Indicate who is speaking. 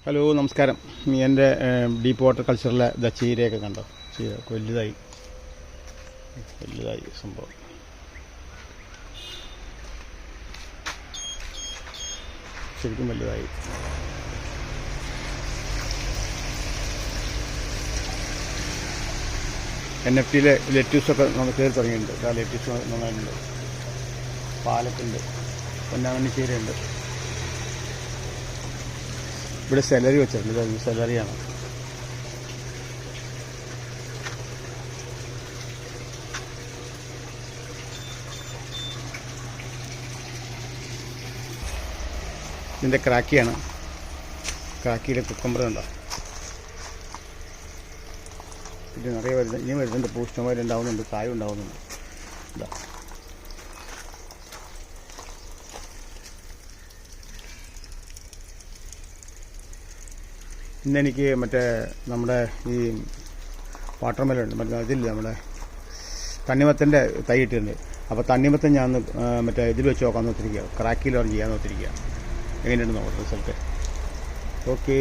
Speaker 1: Hello നമസ്കാരം. എൻ്റെ deep water കൾച്ചറിലെ ചീരയൊക്കെ കണ്ടോ? ചീര വലുതായി സംഭവം. ശരിക്കും വലുതായി. NFT ലെറ്റ്യൂസൊക്കെ നമുക്ക് കയറി തുടങ്ങിയിട്ടുണ്ട്. ലെറ്റ്യൂസ് നന്നായിട്ടുണ്ട്. പാലക്കുണ്ട്, പൊന്നാമണി ചീരയുണ്ട്. ഇവിടെ സെലറി വെച്ചിട്ടുണ്ട്. ഇത് സെലറിയാണ്. ഇതിൻ്റെ ക്രാക്കിയാണ്. ക്രാക്കിയിലെ കുക്കമ്പർ ഉണ്ടോ? ഇത് നിറയെ വരുന്നത്. ഇനി വരുന്നുണ്ട്. പൂഷ്ടമാര് ഉണ്ടാവുന്നുണ്ട്. കായ ഉണ്ടാവുന്നുണ്ട്. ഇതാ ഇന്നെനിക്ക് മറ്റേ നമ്മുടെ ഈ വാട്ടർമെലുണ്ട്, മറ്റേ ഇതില്ല, നമ്മുടെ തണ്ണിമത്തൻ്റെ തൈ ഇട്ടിട്ടുണ്ട്. അപ്പോൾ തണ്ണിമത്തൻ ഞാൻ മറ്റേ ഇതിൽ വെച്ച് നോക്കാൻ നോക്കിയിരിക്കുക. ക്രാക്കിൽ ചെയ്യാൻ നോക്കിയിരിക്കുക. എങ്ങനെയുണ്ട് നോക്കട്ടെ റിസൾട്ട്. ഓക്കേ.